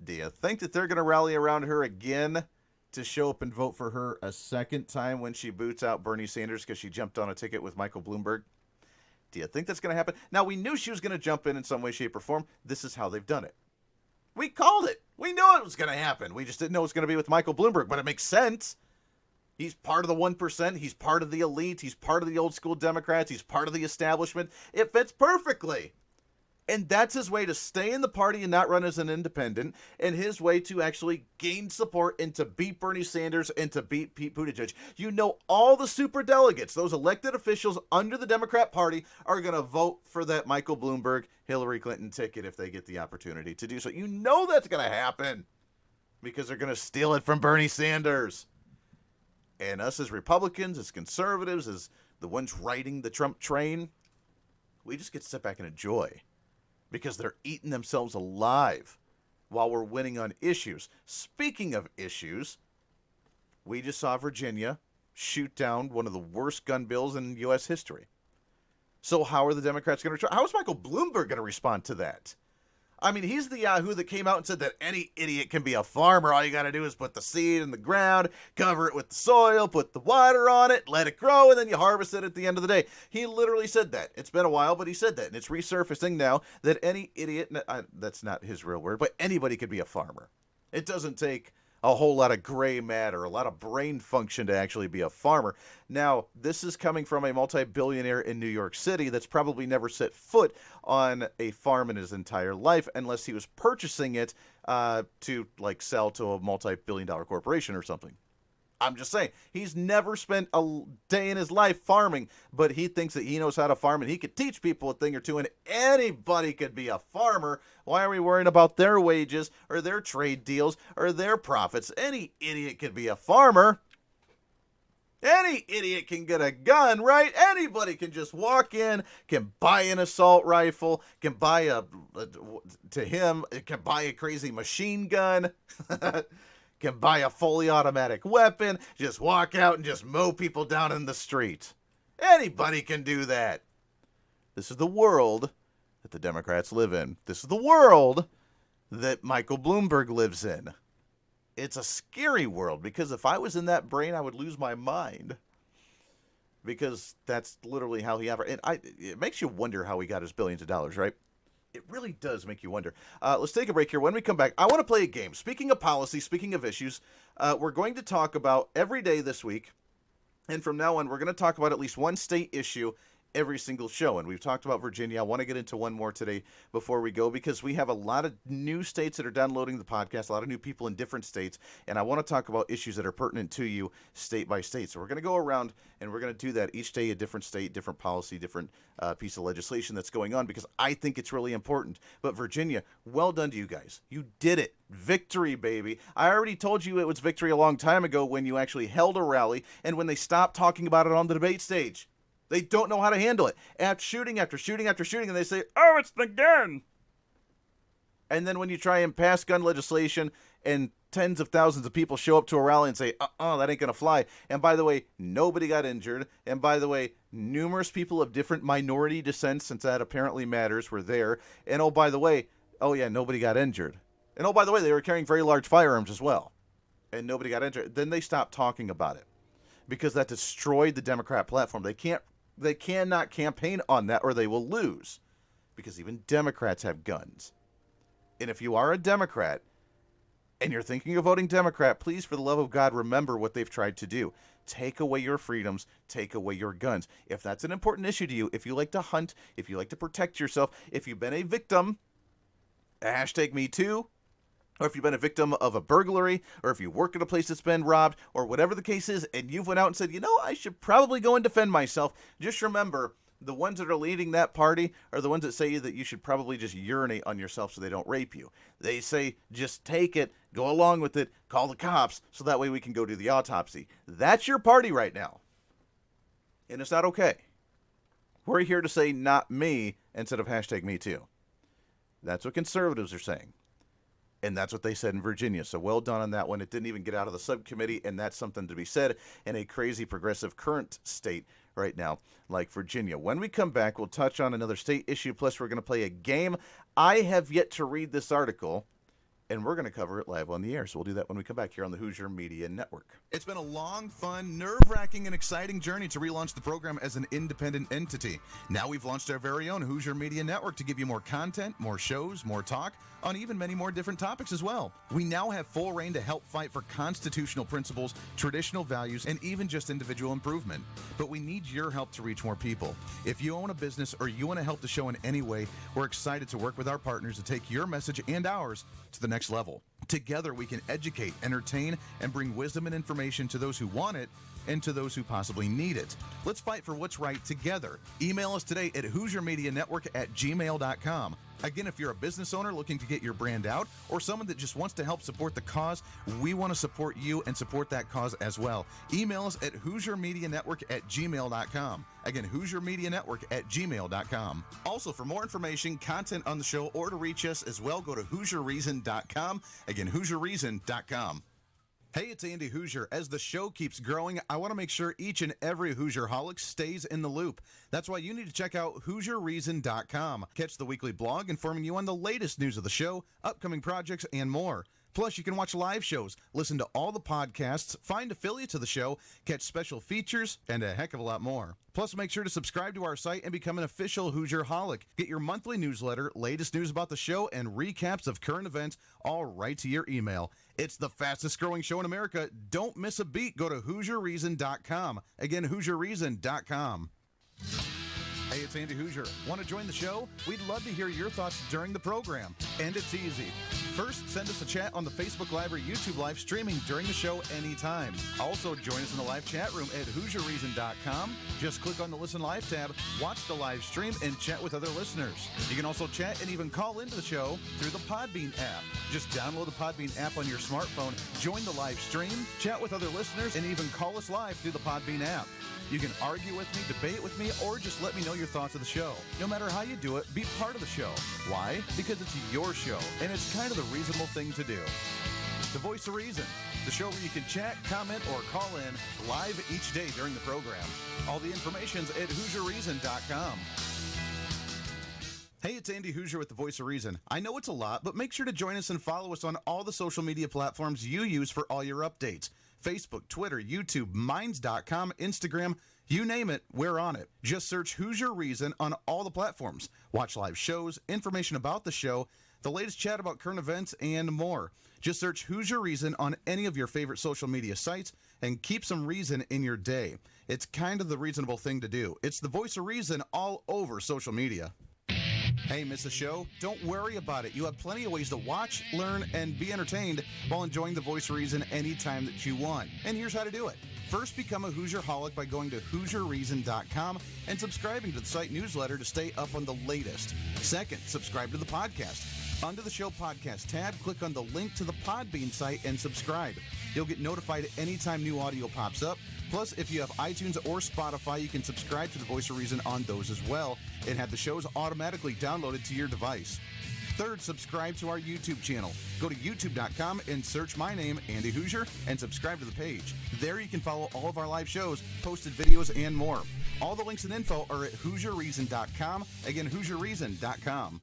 do you think that they're going to rally around her again to show up and vote for her a second time when she boots out Bernie Sanders because she jumped on a ticket with Michael Bloomberg? Do you think that's going to happen? Now, we knew she was going to jump in some way, shape, or form. This is how they've done it. We called it. We knew it was going to happen. We just didn't know it was going to be with Michael Bloomberg, but it makes sense. He's part of the 1%. He's part of the elite. He's part of the old school Democrats. He's part of the establishment. It fits perfectly. And that's his way to stay in the party and not run as an independent, and his way to actually gain support and to beat Bernie Sanders and to beat Pete Buttigieg. You know, all the super delegates, those elected officials under the Democrat Party, are going to vote for that Michael Bloomberg, Hillary Clinton ticket if they get the opportunity to do so. You know that's going to happen because they're going to steal it from Bernie Sanders. And us as Republicans, as conservatives, as the ones riding the Trump train, we just get to sit back and enjoy. Because they're eating themselves alive while we're winning on issues. Speaking of issues, we just saw Virginia shoot down one of the worst gun bills in U.S. history. So how are the Democrats going to try? How is Michael Bloomberg going to respond to that? I mean, he's the Yahoo that came out and said that any idiot can be a farmer. All you got to do is put the seed in the ground, cover it with the soil, put the water on it, let it grow, and then you harvest it at the end of the day. He literally said that. It's been a while, but he said that. And it's resurfacing now that any idiot, that's not his real word, but anybody could be a farmer. It doesn't take a whole lot of gray matter, a lot of brain function to actually be a farmer. Now, this is coming from a multi-billionaire in New York City that's probably never set foot on a farm in his entire life unless he was purchasing it to like sell to a multi-billion-dollar corporation or something. I'm just saying, he's never spent a day in his life farming, but he thinks that he knows how to farm and he could teach people a thing or two, and anybody could be a farmer. Why are we worrying about their wages or their trade deals or their profits? Any idiot could be a farmer. Any idiot can get a gun, right? Anybody can just walk in, can buy an assault rifle, can buy can buy a crazy machine gun. Can buy a fully automatic weapon, just walk out and just mow people down in the street. Anybody can do that. This is the world that the Democrats live in. This is the world that Michael Bloomberg lives in. It's a scary world because if I was in that brain, I would lose my mind. Because that's literally how he operates. And it makes you wonder how he got his billions of dollars, right? It really does make you wonder. Let's take a break here. When we come back, I want to play a game. Speaking of policy, speaking of issues, we're going to talk about every day this week. And from now on, we're going to talk about at least one state issue every single show. And we've talked about Virginia. I want to get into one more today before we go, because we have a lot of new states that are downloading the podcast, a lot of new people in different states, and I want to talk about issues that are pertinent to you state by state. So we're going to go around and we're going to do that each day, a different state, different policy, different piece of legislation that's going on, because I think it's really important. But Virginia, well done to you guys. You did it. Victory, baby. I already told you it was victory a long time ago when you actually held a rally and when they stopped talking about it on the debate stage. They don't know how to handle it. After shooting after shooting after shooting, and they say, oh, it's the gun. And then when you try and pass gun legislation and tens of thousands of people show up to a rally and say, that ain't going to fly. And by the way, nobody got injured. And by the way, numerous people of different minority descent, since that apparently matters, were there. And oh, by the way, nobody got injured. And oh, by the way, they were carrying very large firearms as well. And nobody got injured. Then they stopped talking about it because that destroyed the Democrat platform. They cannot campaign on that or they will lose, because even Democrats have guns. And if you are a Democrat and you're thinking of voting Democrat, please, for the love of God, remember what they've tried to do. Take away your freedoms, take away your guns. If that's an important issue to you, if you like to hunt, if you like to protect yourself, if you've been a victim, hashtag me too, or if you've been a victim of a burglary, or if you work at a place that's been robbed, or whatever the case is, and you've went out and said, I should probably go and defend myself, just remember, the ones that are leading that party are the ones that say that you should probably just urinate on yourself so they don't rape you. They say, just take it, go along with it, call the cops, so that way we can go do the autopsy. That's your party right now. And it's not okay. We're here to say, not me, instead of hashtag me too. That's what conservatives are saying. And that's what they said in Virginia. So well done on that one. It didn't even get out of the subcommittee, and that's something to be said in a crazy progressive current state right now like Virginia. When we come back, we'll touch on another state issue, plus we're going to play a game. I have yet to read this article, and we're going to cover it live on the air. So we'll do that when we come back here on the Hoosier Media Network. It's been a long, fun, nerve-wracking, and exciting journey to relaunch the program as an independent entity. Now we've launched our very own Hoosier Media Network to give you more content, more shows, more talk, on even many more different topics as well. We now have full reign to help fight for constitutional principles, traditional values, and even just individual improvement. But we need your help to reach more people. If you own a business or you want to help the show in any way, we're excited to work with our partners to take your message and ours to the next level. Together, we can educate, entertain, and bring wisdom and information to those who want it and to those who possibly need it. Let's fight for what's right together. Email us today at HoosierMediaNetwork@gmail.com. Again, if you're a business owner looking to get your brand out, or someone that just wants to help support the cause, we want to support you and support that cause as well. Email us at HoosierMediaNetwork@gmail.com. Again, HoosierMediaNetwork@gmail.com. Also, for more information, content on the show, or to reach us as well, go to HoosierReason.com. Again, HoosierReason.com. Hey, it's Andy Hoosier. As the show keeps growing, I want to make sure each and every Hoosier-holic stays in the loop. That's why you need to check out HoosierReason.com. Catch the weekly blog informing you on the latest news of the show, upcoming projects, and more. Plus, you can watch live shows, listen to all the podcasts, find affiliates of the show, catch special features, and a heck of a lot more. Plus, make sure to subscribe to our site and become an official Hoosier-holic. Get your monthly newsletter, latest news about the show, and recaps of current events all right to your email. It's the fastest growing show in America. Don't miss a beat. Go to HoosierReason.com. Again, HoosierReason.com. Hey, it's Andy Hoosier. Want to join the show? We'd love to hear your thoughts during the program. And it's easy. First, send us a chat on the Facebook Live or YouTube Live streaming during the show anytime. Also, join us in the live chat room at HoosierReason.com. Just click on the Listen Live tab, watch the live stream, and chat with other listeners. You can also chat and even call into the show through the Podbean app. Just download the Podbean app on your smartphone, join the live stream, chat with other listeners, and even call us live through the Podbean app. You can argue with me, debate with me, or just let me know your thoughts of the show. No matter how you do it, be part of the show. Why? Because it's your show, and it's kind of the reasonable thing to do. The Voice of Reason, the show where you can chat, comment, or call in live each day during the program. All the information's at HoosierReason.com. Hey, it's Andy Hoosier with the Voice of Reason. I know it's a lot, but make sure to join us and follow us on all the social media platforms you use for all your updates. Facebook, Twitter, YouTube, Minds.com, Instagram, you name it, we're on it. Just search Hoosier Reason on all the platforms. Watch live shows, information about the show, the latest chat about current events, and more. Just search Hoosier Reason on any of your favorite social media sites and keep some reason in your day. It's kind of the reasonable thing to do. It's the voice of reason all over social media. Hey, miss a show? Don't worry about it. You have plenty of ways to watch, learn, and be entertained while enjoying the voice of reason anytime that you want. And here's how to do it. First, become a Hoosier-holic by going to HoosierReason.com and subscribing to the site newsletter to stay up on the latest. Second, subscribe to the podcast. Under the show podcast tab, click on the link to the Podbean site and subscribe. You'll get notified anytime new audio pops up. Plus, if you have iTunes or Spotify, you can subscribe to the Voice of Reason on those as well and have the shows automatically downloaded to your device. Third, subscribe to our YouTube channel. Go to youtube.com and search my name, Andy Hoosier, and subscribe to the page. There you can follow all of our live shows, posted videos, and more. All the links and info are at HoosierReason.com. Again, HoosierReason.com.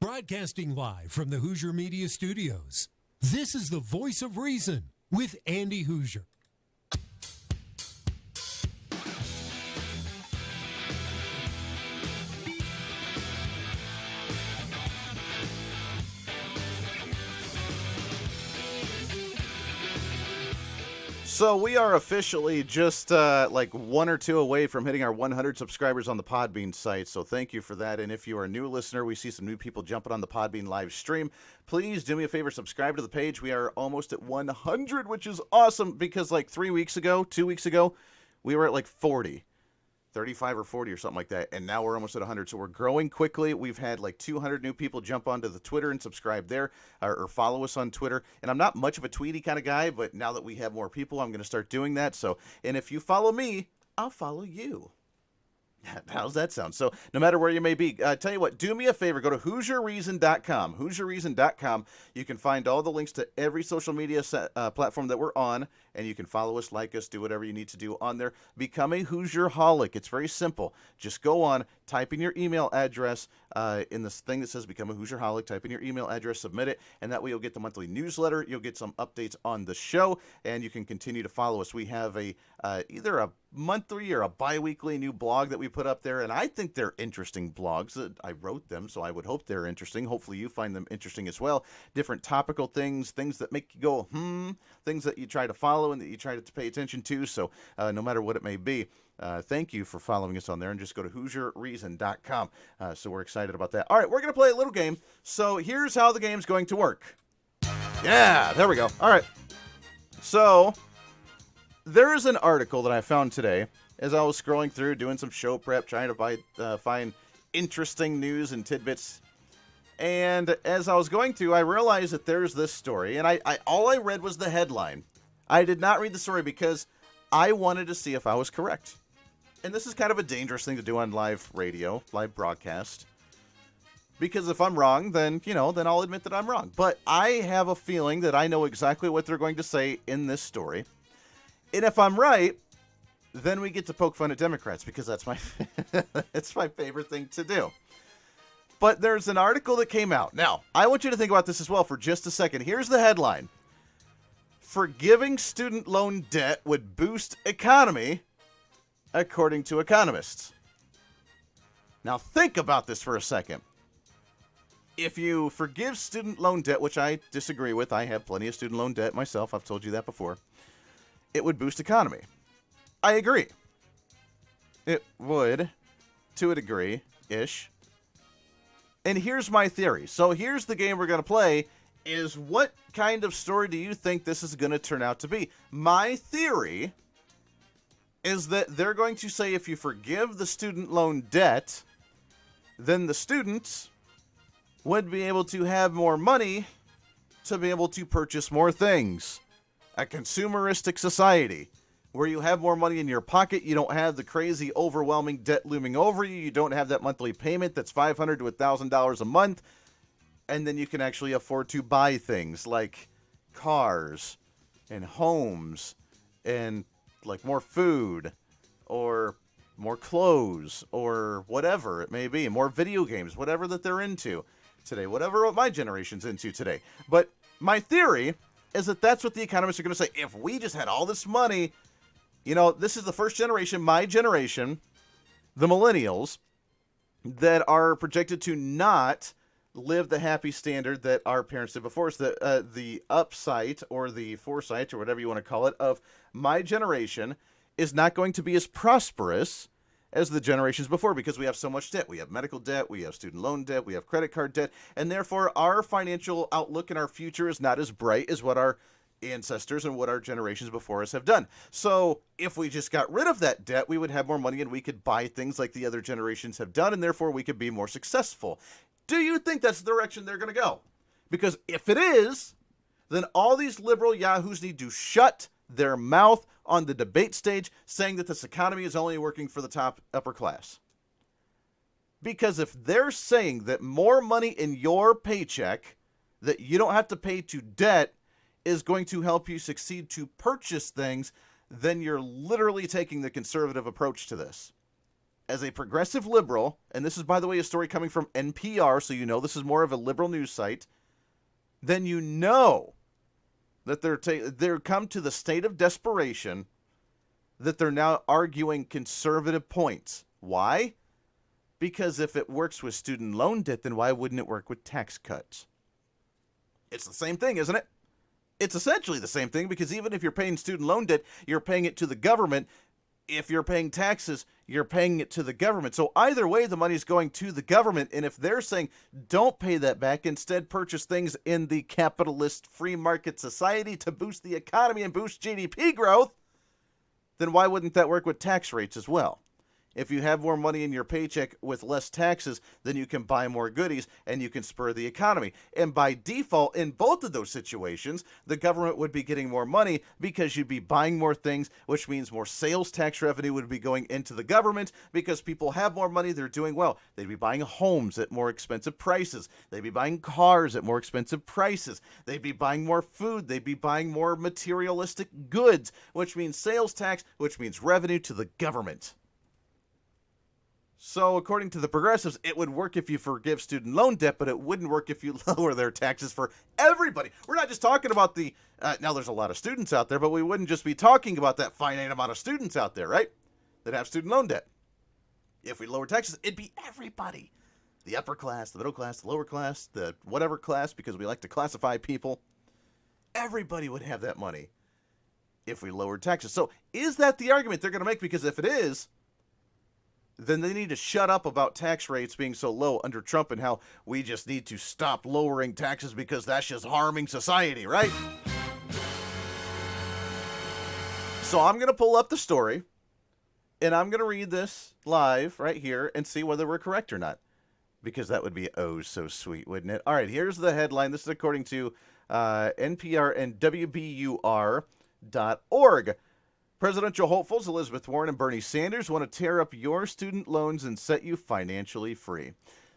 Broadcasting live from the Hoosier Media Studios. This is the Voice of Reason with Andy Hoosier. So we are officially just like one or two away from hitting our 100 subscribers on the Podbean site. So thank you for that. And if you are a new listener, we see some new people jumping on the Podbean live stream. Please do me a favor, subscribe to the page. We are almost at 100, which is awesome because like 2 weeks ago, we were at like 40. 35 or 40 or something like that, and now we're almost at 100, so we're growing quickly. We've had like 200 new people jump onto the Twitter and subscribe there, or follow us on Twitter, and I'm not much of a tweety kind of guy, but now that we have more people, I'm going to start doing that. So, and if you follow me, I'll follow you. How's that sound? So no matter where you may be, tell you what, do me a favor, go to HoosierReason.com. HoosierReason.com. You can find all the links to every social media platform that we're on, and you can follow us, like us, do whatever you need to do on there. Become a Hoosier-holic. It's very simple. Just go on, type in your email address in this thing that says Become a Hoosier-holic. Type in your email address, submit it, and that way you'll get the monthly newsletter. You'll get some updates on the show, and you can continue to follow us. We have a either a monthly or a bi-weekly new blog that we put up there, and I think they're interesting blogs. I wrote them, so I would hope they're interesting. Hopefully you find them interesting as well. Different topical things that make you go, things that you try to follow and that you try to pay attention to, so no matter what it may be. Thank you for following us on there, and just go to HoosierReason.com. So we're excited about that. All right, we're going to play a little game. So here's how the game's going to work. Yeah, there we go. All right. So there is an article that I found today as I was scrolling through, doing some show prep, trying to find interesting news and tidbits. And as I was going through, I realized that there's this story, and I all I read was the headline. I did not read the story because I wanted to see if I was correct. And this is kind of a dangerous thing to do on live radio, live broadcast. Because if I'm wrong, then I'll admit that I'm wrong. But I have a feeling that I know exactly what they're going to say in this story. And if I'm right, then we get to poke fun at Democrats, because that's my it's my favorite thing to do. But there's an article that came out. Now, I want you to think about this as well for just a second. Here's the headline. Forgiving student loan debt would boost economy, according to economists. Now, think about this for a second. If you forgive student loan debt, which I disagree with, I have plenty of student loan debt myself, I've told you that before, it would boost economy. I agree. It would, to a degree-ish. And here's my theory. So here's the game we're going to play, is what kind of story do you think this is going to turn out to be? My theory is that they're going to say if you forgive the student loan debt, then the students would be able to have more money to be able to purchase more things. A consumeristic society where you have more money in your pocket, you don't have the crazy, overwhelming debt looming over you, you don't have that monthly payment that's $500 to $1,000 a month, and then you can actually afford to buy things like cars and homes and like more food or more clothes or whatever it may be, more video games, whatever that they're into today, whatever my generation's into today. But my theory is that that's what the economists are going to say. If we just had all this money, this is the first generation, my generation, the millennials, that are projected to not live the happy standard that our parents did before us. The upsight or the foresight or whatever you want to call it of my generation is not going to be as prosperous as the generations before because we have so much debt. We have medical debt, we have student loan debt, we have credit card debt, and therefore our financial outlook and our future is not as bright as what our ancestors and what our generations before us have done. So if we just got rid of that debt, we would have more money and we could buy things like the other generations have done, and therefore we could be more successful. Do you think that's the direction they're going to go? Because if it is, then all these liberal yahoos need to shut their mouth on the debate stage saying that this economy is only working for the upper class. Because if they're saying that more money in your paycheck that you don't have to pay to debt is going to help you succeed to purchase things, then you're literally taking the conservative approach to this. As a progressive liberal, and this is, by the way, a story coming from NPR, so you know this is more of a liberal news site, then you know that they're come to the state of desperation that they're now arguing conservative points. Why? Because if it works with student loan debt, then why wouldn't it work with tax cuts? It's the same thing, isn't it? It's essentially the same thing because even if you're paying student loan debt, you're paying it to the government. If you're paying taxes, you're paying it to the government. So either way, the money's going to the government. And if they're saying, don't pay that back, instead purchase things in the capitalist free market society to boost the economy and boost GDP growth, then why wouldn't that work with tax rates as well? If you have more money in your paycheck with less taxes, then you can buy more goodies and you can spur the economy. And by default, in both of those situations, the government would be getting more money because you'd be buying more things, which means more sales tax revenue would be going into the government because people have more money, they're doing well. They'd be buying homes at more expensive prices. They'd be buying cars at more expensive prices. They'd be buying more food. They'd be buying more materialistic goods, which means sales tax, which means revenue to the government. So according to the progressives, it would work if you forgive student loan debt, but it wouldn't work if you lower their taxes for everybody. We're not just talking about now there's a lot of students out there, but we wouldn't just be talking about that finite amount of students out there, right? That have student loan debt. If we lower taxes, it'd be everybody. The upper class, the middle class, the lower class, the whatever class, because we like to classify people. Everybody would have that money if we lowered taxes. So is that the argument they're going to make? Because if it is, then they need to shut up about tax rates being so low under Trump and how we just need to stop lowering taxes because that's just harming society, right? So I'm going to pull up the story, and I'm going to read this live right here and see whether we're correct or not, because that would be oh so sweet, wouldn't it? All right, here's the headline. This is according to NPR and WBUR.org. Presidential hopefuls Elizabeth Warren and Bernie Sanders want to tear up your student loans and set you financially free.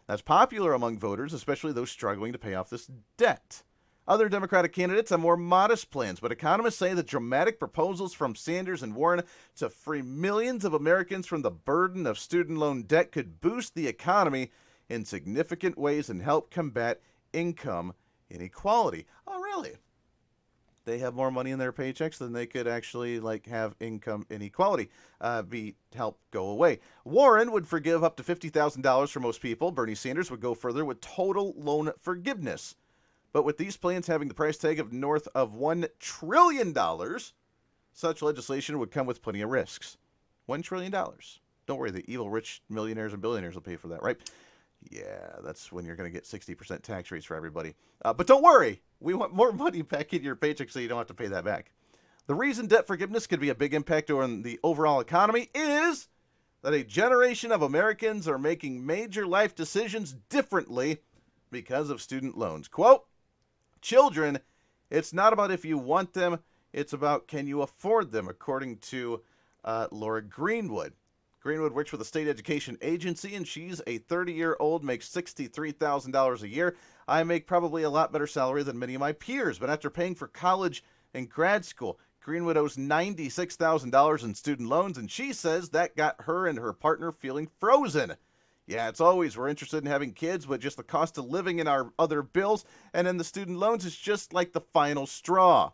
That's popular among voters, especially those struggling to pay off this debt. Other Democratic candidates have more modest plans, but economists say the dramatic proposals from Sanders and Warren to free millions of Americans from the burden of student loan debt could boost the economy in significant ways and help combat income inequality. Oh, really? They have more money in their paychecks than they could actually have income inequality help go away. Warren would forgive up to $50,000 for most people. Bernie Sanders would go further with total loan forgiveness. But with these plans having the price tag of north of $1 trillion, such legislation would come with plenty of risks. $1 trillion. Don't worry, the evil rich millionaires and billionaires will pay for that, right? Yeah, that's when you're going to get 60% tax rates for everybody. But don't worry, we want more money back in your paycheck so you don't have to pay that back. The reason debt forgiveness could be a big impact on the overall economy is that a generation of Americans are making major life decisions differently because of student loans. Quote, children, it's not about if you want them, it's about can you afford them, according to Laura Greenwood. Greenwood works for the state education agency, and she's a 30-year-old, makes $63,000 a year. I make probably a lot better salary than many of my peers, but after paying for college and grad school, Greenwood owes $96,000 in student loans, and she says that got her and her partner feeling frozen. Yeah, it's always we're interested in having kids, but just the cost of living and our other bills, and then the student loans is just like the final straw.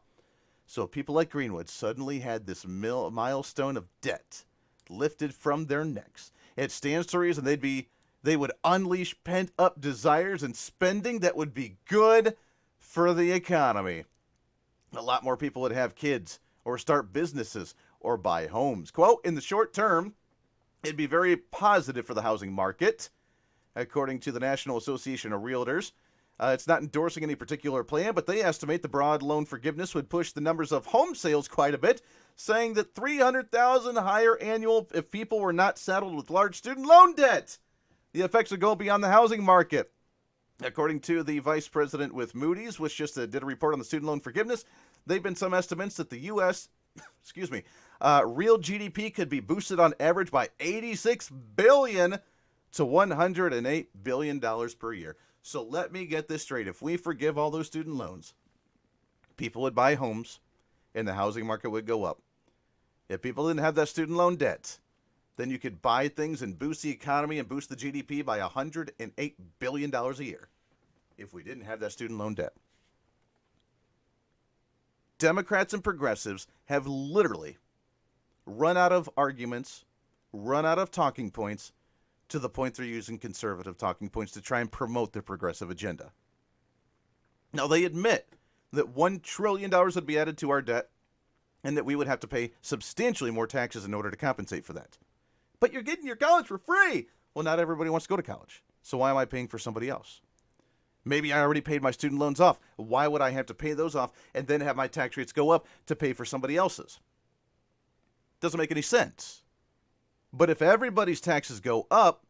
So people like Greenwood suddenly had this milestone of debt lifted from their necks. It stands to reason they'd They would unleash pent-up desires and spending that would be good for the economy. A lot more people would have kids or start businesses or buy homes. Quote, in the short term, it'd be very positive for the housing market, according to the National Association of Realtors. It's not endorsing any particular plan, but they estimate the broad loan forgiveness would push the numbers of home sales quite a bit, saying that 300,000 higher annual if people were not saddled with large student loan debt. The effects would go beyond the housing market. According to the vice president with Moody's, which just did a report on the student loan forgiveness, they've been some estimates that the U.S., real GDP could be boosted on average by $86 billion to $108 billion per year. So let me get this straight. If we forgive all those student loans, people would buy homes and the housing market would go up. If people didn't have that student loan debt, then you could buy things and boost the economy and boost the GDP by $108 billion a year if we didn't have that student loan debt. Democrats and progressives have literally run out of arguments, run out of talking points, to the point they're using conservative talking points to try and promote their progressive agenda. Now, they admit that $1 trillion would be added to our debt and that we would have to pay substantially more taxes in order to compensate for that. But you're getting your college for free. Well, not everybody wants to go to college. So why am I paying for somebody else? Maybe I already paid my student loans off. Why would I have to pay those off and then have my tax rates go up to pay for somebody else's? Doesn't make any sense. But if everybody's taxes go up,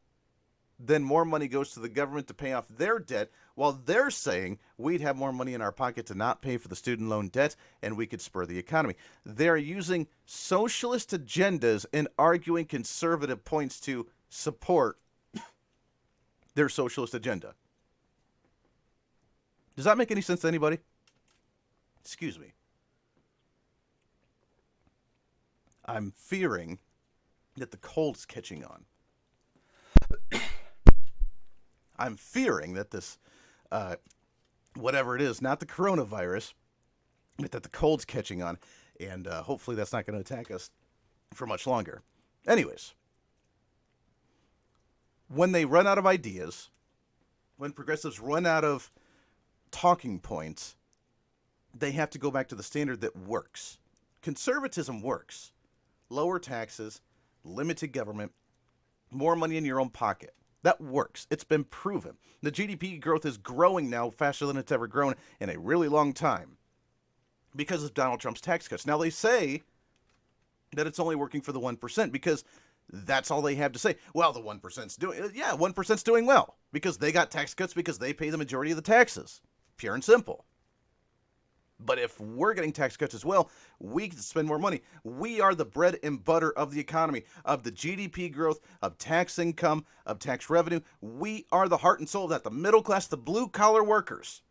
then more money goes to the government to pay off their debt, while they're saying we'd have more money in our pocket to not pay for the student loan debt and we could spur the economy. They're using socialist agendas and arguing conservative points to support their socialist agenda. Does that make any sense to anybody? Excuse me. I'm fearing that the cold's catching on. I'm fearing that this, whatever it is, not the coronavirus, but that the cold's catching on, and hopefully that's not going to attack us for much longer. Anyways, when they run out of ideas, when progressives run out of talking points, they have to go back to the standard that works. Conservatism works. Lower taxes, limited government, more money in your own pocket. That works. It's been proven. The GDP growth is growing now faster than it's ever grown in a really long time because of Donald Trump's tax cuts. Now, they say that it's only working for the 1% because that's all they have to say. Well, the 1%'s doing, yeah, 1%'s doing well because they got tax cuts because they pay the majority of the taxes. Pure and simple. But if we're getting tax cuts as well, we can spend more money. We are the bread and butter of the economy, of the GDP growth, of tax income, of tax revenue. We are the heart and soul of that. The middle class, the blue-collar workers,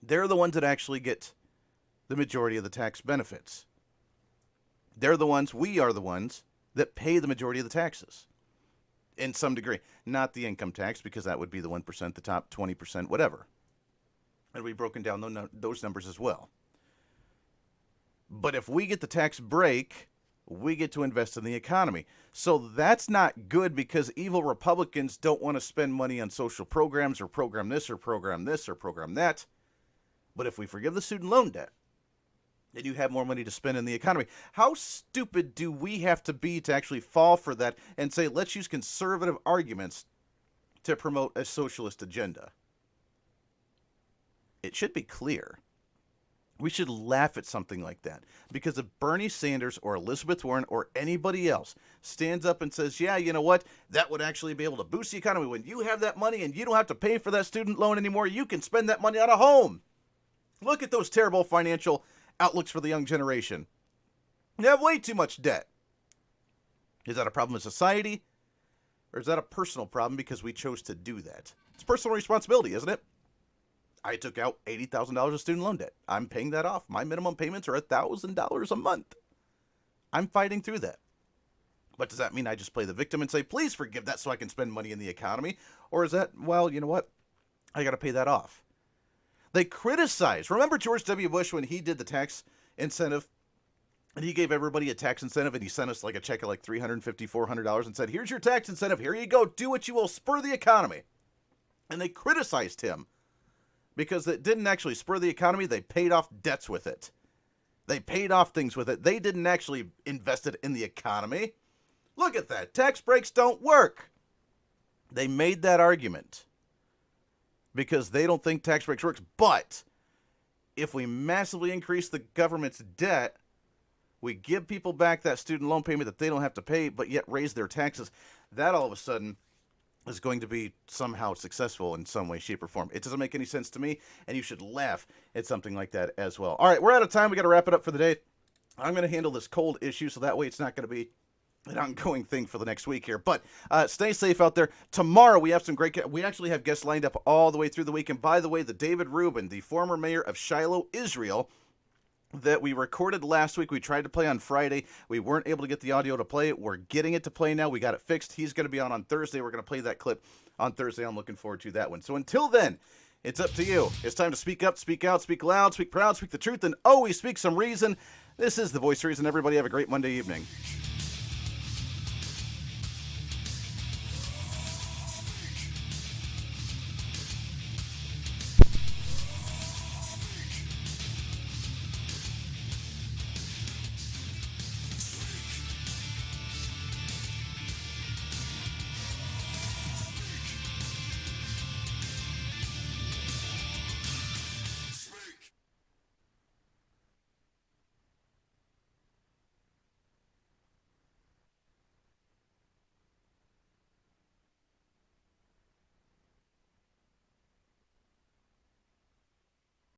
they're the ones that actually get the majority of the tax benefits. They're the ones, we are the ones, that pay the majority of the taxes in some degree. Not the income tax, because that would be the 1%, the top 20%, whatever. And we've broken down those numbers as well. But if we get the tax break, we get to invest in the economy. So that's not good because evil Republicans don't want to spend money on social programs or program this or program this or program that. But if we forgive the student loan debt, then you have more money to spend in the economy. How stupid do we have to be to actually fall for that and say, let's use conservative arguments to promote a socialist agenda? It should be clear. We should laugh at something like that. Because if Bernie Sanders or Elizabeth Warren or anybody else stands up and says, yeah, you know what, that would actually be able to boost the economy. When you have that money and you don't have to pay for that student loan anymore, you can spend that money on a home. Look at those terrible financial outlooks for the young generation. They have way too much debt. Is that a problem in society? Or is that a personal problem because we chose to do that? It's personal responsibility, isn't it? I took out $80,000 of student loan debt. I'm paying that off. My minimum payments are $1,000 a month. I'm fighting through that. But does that mean I just play the victim and say, please forgive that so I can spend money in the economy? Or is that, well, you know what? I got to pay that off. They criticize. Remember George W. Bush when he did the tax incentive And he gave everybody a tax incentive, and he sent us like a check of like $350, $400 and said, here's your tax incentive. Here you go. Do what you will. Spur the economy. And they criticized him because it didn't actually spur the economy. They paid off debts with it. They paid off things with it. They didn't actually invest it in the economy. Look at that. Tax breaks don't work. They made that argument because they don't think tax breaks works. But if we massively increase the government's debt, we give people back that student loan payment that they don't have to pay, but yet raise their taxes, that all of a sudden is going to be somehow successful in some way, shape, or form. It doesn't make any sense to me, and you should laugh at something like that as well. All right, we're out of time. We got to wrap it up for the day. I'm going to handle this cold issue, so that way it's not going to be an ongoing thing for the next week here. But stay safe out there. Tomorrow we have some great we actually have guests lined up all the way through the week. And by the way, the David Rubin, the former mayor of Shiloh, Israel, that we recorded last week. We tried to play on Friday. We weren't able to get the audio to play. We're getting it to play now. We got it fixed. He's going to be on Thursday. We're going to play that clip on Thursday. I'm looking forward to that one. So until then, it's up to you. It's time to speak up, speak out, speak loud, speak proud, speak the truth, and always speak some reason. This is The Voice of Reason. Everybody have a great Monday evening.